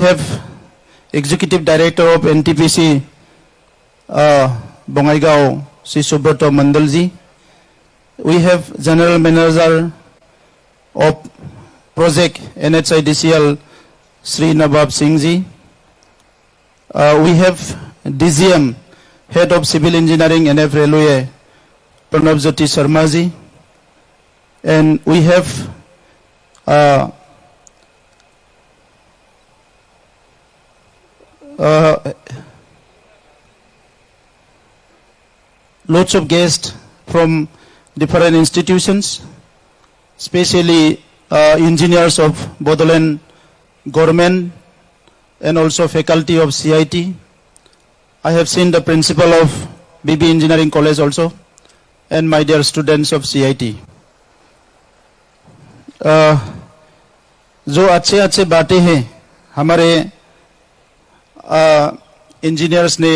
have Executive Director of NTPC Bongaigaon, Sri Subrata Mandalji. We have General Manager of Project NHIDCL, Sri Nabab Singh Ji. We have DGM, Head of Civil Engineering NF Railway, Pranav Jyoti Sharma Ji. And we have lots of guests from different institutions, especially engineers of Bodoland government and also faculty of CIT. I have seen the principal of BB Engineering College also, and my dear students of CIT. जो अच्छे अच्छे बातें हैं हमारे engineers ने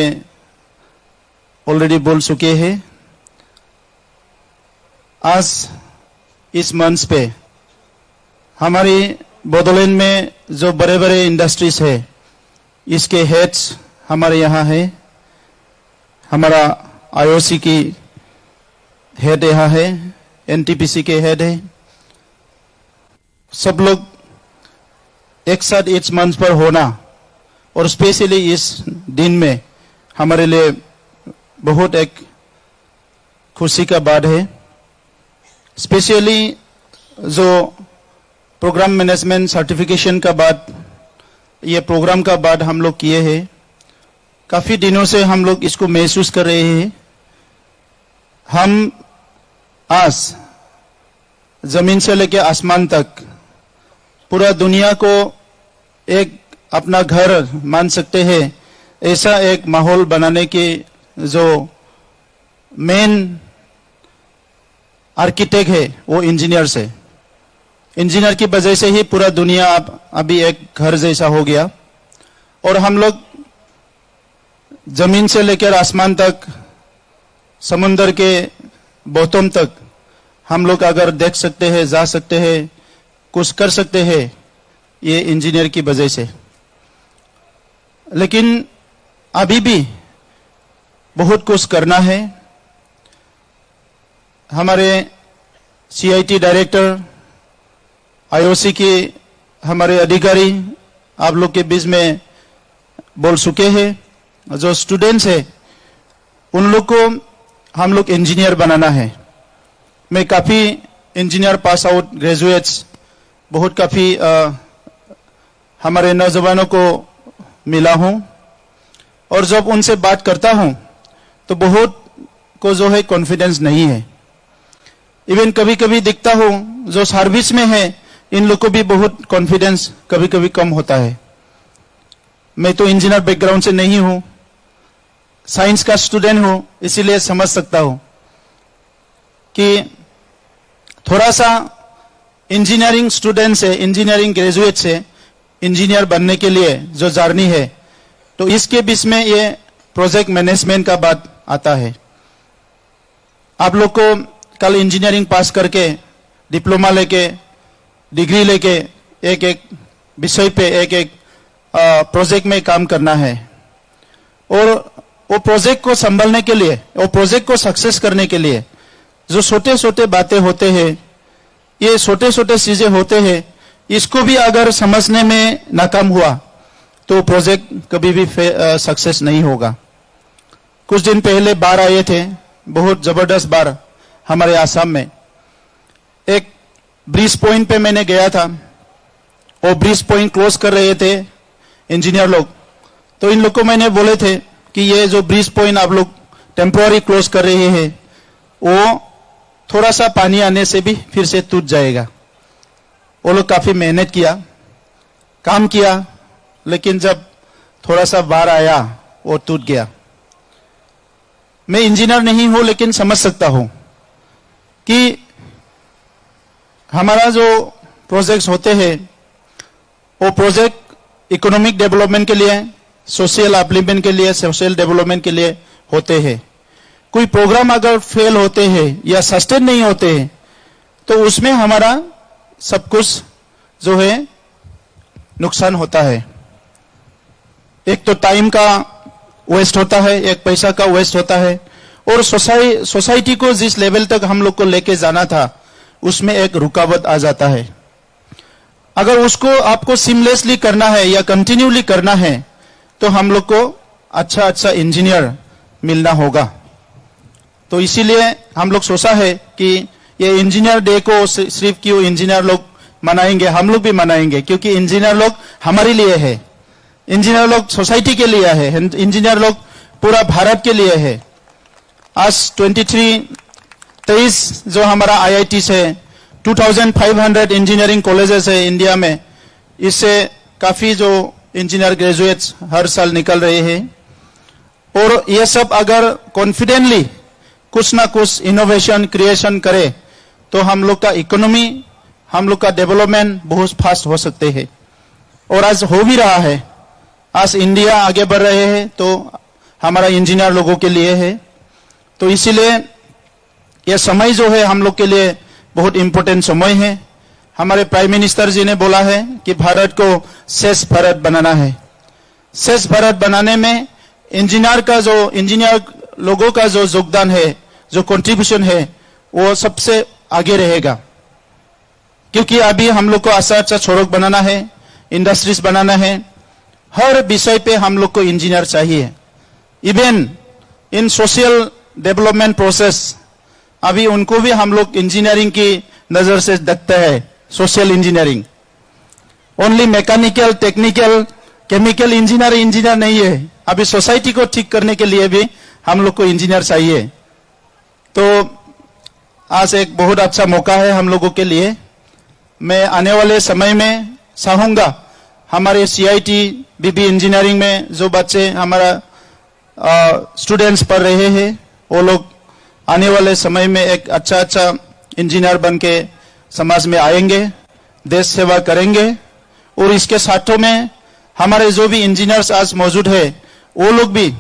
already बोल चुके हैं। आज इस मंच पे हमारी बोडोलैंड में जो बड़े बड़े इंडस्ट्रीज है इसके हेड्स हमारे यहाँ है। हमारा आईओसी की हेड यहाँ है, एनटीपीसी के हेड है। सब लोग एक साथ इस मंच पर होना और स्पेशली इस दिन में हमारे लिए बहुत एक खुशी का बात है। स्पेशली जो प्रोग्राम मैनेजमेंट सर्टिफिकेशन का बात, ये प्रोग्राम का बात हम लोग किए हैं। काफी दिनों से हम लोग इसको महसूस कर रहे हैं। हम आज जमीन से लेकर आसमान तक पूरा दुनिया को एक अपना घर मान सकते हैं, ऐसा एक माहौल बनाने की जो मेन आर्किटेक्ट है वो इंजीनियर्स है। इंजीनियर की वजह से ही पूरा दुनिया अभी एक घर जैसा हो गया। और हम लोग जमीन से लेकर आसमान तक, समुंदर के बॉटम तक हम लोग अगर देख सकते हैं, जा सकते हैं, कुछ कर सकते हैं, ये इंजीनियर की वजह से। लेकिन अभी भी बहुत कुछ करना है। हमारे सीआईटी डायरेक्टर, आईओसी के हमारे अधिकारी आप लोग के बीच में बोल चुके हैं। जो स्टूडेंट्स है उन लोग को हम लोग इंजीनियर बनाना है। मैं काफी इंजीनियर पास आउट ग्रेजुएट्स बहुत काफी हमारे नौजवानों को मिला हूं और जब उनसे बात करता हूं तो बहुत को जो है कॉन्फिडेंस नहीं है। इवन कभी कभी दिखता हूं जो सर्विस में है इन लोग को भी बहुत कॉन्फिडेंस कभी कभी कम होता है। मैं तो इंजीनियर बैकग्राउंड से नहीं हूं, साइंस का स्टूडेंट हूं, इसीलिए समझ सकता हूं कि थोड़ा सा इंजीनियरिंग स्टूडेंट से, इंजीनियरिंग ग्रेजुएट से इंजीनियर बनने के लिए जो जर्नी है, तो इसके बीच में ये प्रोजेक्ट मैनेजमेंट का बात आता है। आप लोग को कल इंजीनियरिंग पास करके, डिप्लोमा लेके, डिग्री लेके एक एक विषय पे एक एक प्रोजेक्ट में काम करना है। और वो प्रोजेक्ट को संभालने के लिए, वो प्रोजेक्ट को सक्सेस करने के लिए जो छोटे छोटे बातें होते हैं, ये छोटे छोटे चीजें होते हैं, इसको भी अगर समझने में नाकाम हुआ तो प्रोजेक्ट कभी भी सक्सेस नहीं होगा। कुछ दिन पहले बाढ़ आए थे, बहुत जबरदस्त बाढ़ हमारे आसाम में। एक ब्रिज पॉइंट पे मैंने गया था, वो ब्रिज पॉइंट क्लोज कर रहे थे इंजीनियर लोग। तो इन लोग को मैंने बोले थे कि ये जो ब्रिज पॉइंट आप लोग टेम्पोररी क्लोज कर रहे हैं वो थोड़ा सा पानी आने से भी फिर से टूट जाएगा। वो लोग काफी मेहनत किया, काम किया, लेकिन जब थोड़ा सा बाढ़ आया वो टूट गया। मैं इंजीनियर नहीं हूं लेकिन समझ सकता हूं कि हमारा जो प्रोजेक्ट्स होते हैं वो प्रोजेक्ट इकोनॉमिक डेवलपमेंट के लिए, सोशल अपलिफ्टमेंट के लिए, सोशल डेवलपमेंट के लिए होते हैं। कोई प्रोग्राम अगर फेल होते हैं या सस्टेन नहीं होते हैं तो उसमें हमारा सब कुछ जो है नुकसान होता है। एक तो टाइम का वेस्ट होता है, एक पैसा का वेस्ट होता है, और सोसाइटी को जिस लेवल तक हम लोग को लेके जाना था उसमें एक रुकावट आ जाता है। अगर उसको आपको सीमलेसली करना है या कंटिन्यूली करना है तो हम लोग को अच्छा अच्छा इंजीनियर मिलना होगा। तो इसीलिए हम लोग सोचा है कि ये इंजीनियर डे को सिर्फ क्यों इंजीनियर लोग मनाएंगे, हम लोग भी मनाएंगे, क्योंकि इंजीनियर लोग हमारे लिए है, इंजीनियर लोग सोसाइटी के लिए है, इंजीनियर लोग पूरा भारत के लिए है। आज 23 जो हमारा आईआईटी से 2500 इंजीनियरिंग कॉलेजेस है इंडिया में, इससे काफी जो इंजीनियर ग्रेजुएट्स हर साल निकल रहे हैं, और ये सब अगर कॉन्फिडेंटली कुछ ना कुछ इनोवेशन क्रिएशन करे तो हम लोग का इकोनॉमी, हम लोग का डेवलपमेंट बहुत फास्ट हो सकते हैं, और आज हो भी रहा है। आज इंडिया आगे बढ़ रहे हैं तो हमारा इंजीनियर लोगों के लिए है। तो इसीलिए यह समय जो है हम लोग के लिए बहुत इंपॉर्टेंट समय है। हमारे प्राइम मिनिस्टर जी ने बोला है कि भारत को श्रेष्ठ भारत बनाना है। श्रेष्ठ भारत बनाने में इंजीनियर लोगों का जो योगदान है, जो कंट्रीब्यूशन है, वो सबसे आगे रहेगा। क्योंकि अभी हम लोग को अच्छा सड़क बनाना है, इंडस्ट्रीज बनाना है, हर विषय पे हम लोग को इंजीनियर चाहिए। Even in social development process अभी उनको भी हम लोग इंजीनियरिंग की नजर से देखते हैं। Social engineering only mechanical, technical, chemical engineer नहीं है। अभी सोसाइटी को ठीक करने के लिए भी हम लोग को इंजीनियर चाहिए। तो आज एक बहुत अच्छा मौका है हम लोगों के लिए। मैं आने वाले समय में चाहूंगा हमारे सीआईटी बीबी इंजीनियरिंग में जो बच्चे हमारा स्टूडेंट्स पढ़ रहे हैं, वो लोग आने वाले समय में एक अच्छा इंजीनियर बन के समाज में आएंगे, देश सेवा करेंगे। और इसके साथों में हमारे जो भी इंजीनियर्स आज मौजूद है, वो लोग भी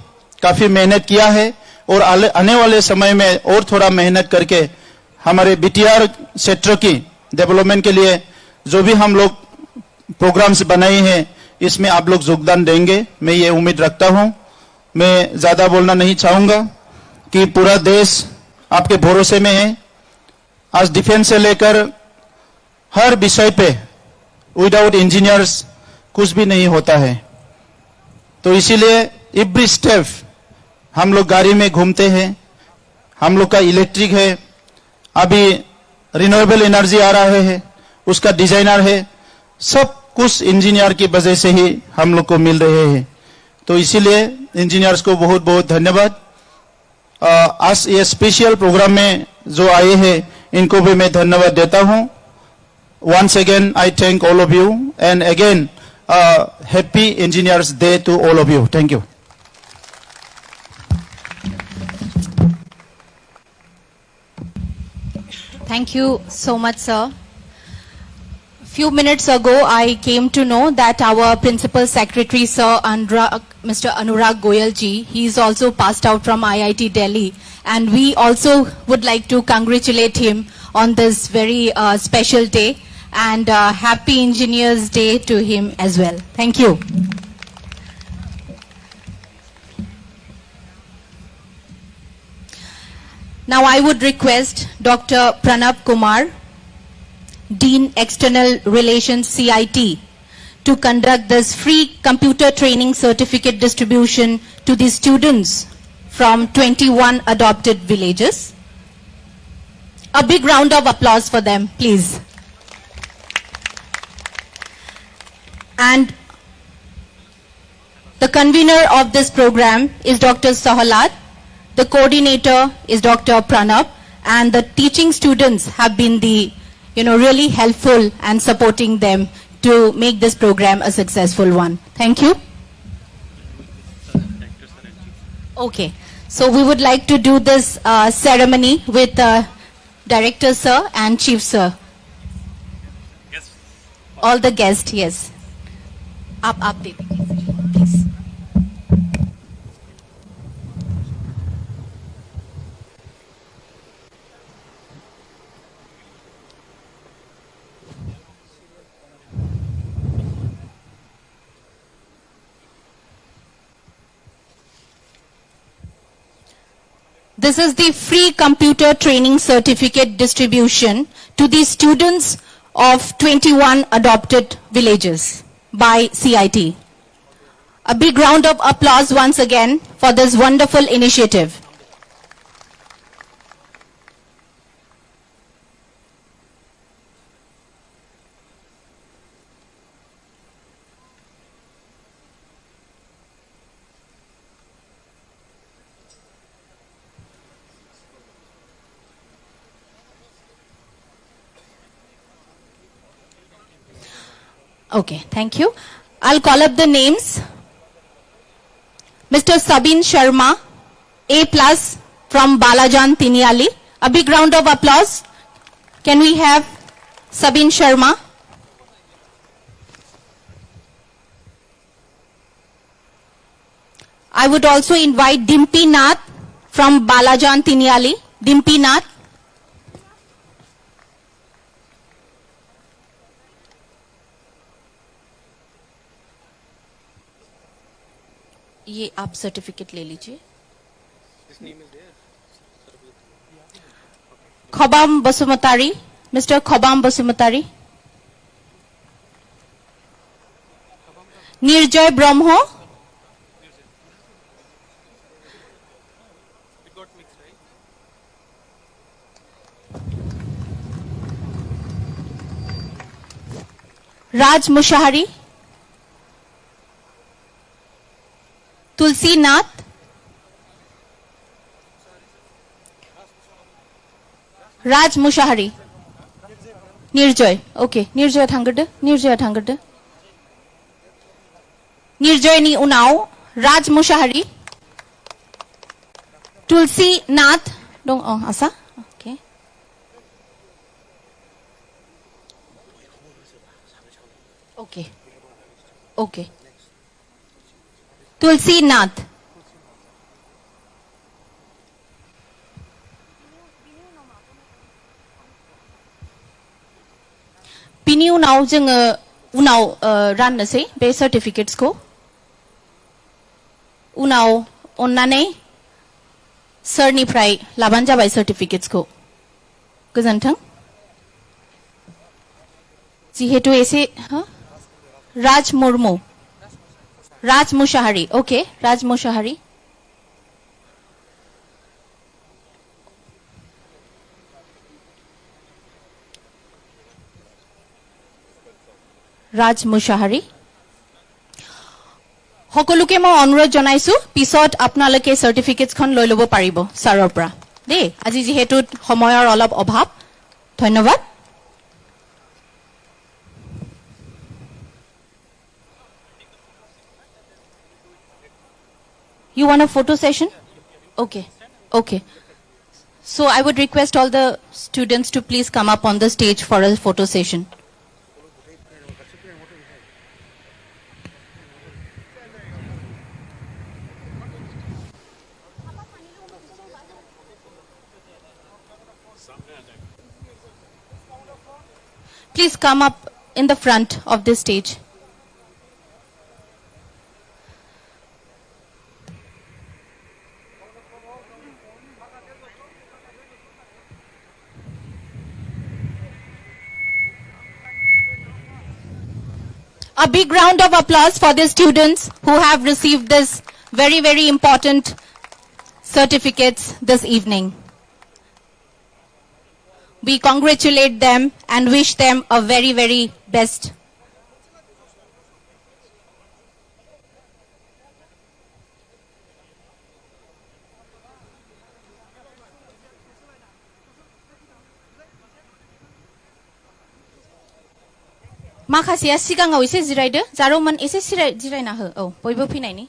काफी मेहनत किया है, और आने वाले समय में और थोड़ा मेहनत करके हमारे बीटीआर क्षेत्र की डेवलपमेंट के लिए जो भी हम लोग प्रोग्राम्स बनाए हैं, इसमें आप लोग योगदान देंगे, मैं ये उम्मीद रखता हूं। मैं ज्यादा बोलना नहीं चाहूंगा कि पूरा देश आपके भरोसे में है। आज डिफेंस से लेकर हर विषय पे विदाउट इंजीनियर्स कुछ भी नहीं होता है। तो इसीलिए एवरी स्टेप हम लोग गाड़ी में घूमते हैं, हम लोग का इलेक्ट्रिक है, अभी रिन्यूएबल एनर्जी आ रहा है, उसका डिजाइनर है, सब कुछ इंजीनियर की वजह से ही हम लोग को मिल रहे हैं। तो इसीलिए इंजीनियर्स को बहुत बहुत धन्यवाद। आज ये स्पेशल प्रोग्राम में जो आए हैं, इनको भी मैं धन्यवाद देता हूं। Once again I thank all of you, and again happy engineers day to all of you. Thank you. Thank you so much, sir. Few minutes ago, I came to know that our Principal Secretary, Sir Mr. Anurag Goyal ji, he is also passed out from IIT Delhi, and we also would like to congratulate him on this very special day, and Happy Engineers Day to him as well. Thank you. Now I would request Dr. Pranab Kumar, Dean External Relations CIT, to conduct this free computer training certificate distribution to the students from 21 adopted villages. A big round of applause for them, please. And the convener of this program is Dr. Sahalat. The coordinator is Dr. Pranab, and the teaching students have been the, really helpful and supporting them to make this program a successful one. Thank you. Okay, so we would like to do this ceremony with Director Sir and Chief Sir. Yes. All the guests, yes. Up, please. This is the free computer training certificate distribution to the students of 21 adopted villages by CIT. A big round of applause once again for this wonderful initiative. Okay, thank you. I'll call up the names. Mr. Sabin Sharma, A+ from Balajan Tiniali. A big round of applause. Can we have Sabin Sharma? I would also invite Dimpy Nath from Balajan Tiniali. Dimpy Nath. ये आप certificate ले लीजिए. खबाम Basumatary, mister खबाम बसुमतारी. निर्जय ब्रह्म. राज मुशाहरी. तुलसी नाथ. राज मुशाहरी. Nirjay. Okay, Nirjay थांगड़. Nirjay थांगड़. Nirjay नी उनाव. राज मुशाहरी. तुलसी नाथ. Dong आसा. Okay. Okay. Okay. तुलसी नाथ. बिनि उनाव जोङो उनाव राननोसै बे सर्टिफिकेट्स को. उनाव अन्नानै सरनिफ्राय लाबानो जाबाय सर्टिफिकेट्स को. गोजोन्थों. जिहेतु एसे राज मुर्मू. राज मुशाहरी. ओके, राज मुशाहरी. राज मुशाहरी. সকলোকে মই অনুৰোধ জনাইছো পিছত আপোনালোকে সাৰ্টিফিকেটছখন লৈ ল'ব পাৰিব ছাৰৰ পৰা দেই. আজি যেহেতু সময়ৰ অলপ অভাৱ. ধন্যবাদ. You want a photo session? Okay. Okay. So I would request all the students to please come up on the stage for a photo session. Please come up in the front of this stage. A big round of applause for the students who have received this very, very important certificates this evening. We congratulate them and wish them a very, very best. माखासेया सिगाङाव एसे जिरायदो जारौमोन एसे जिरायना हो औ बयबो फैनायनि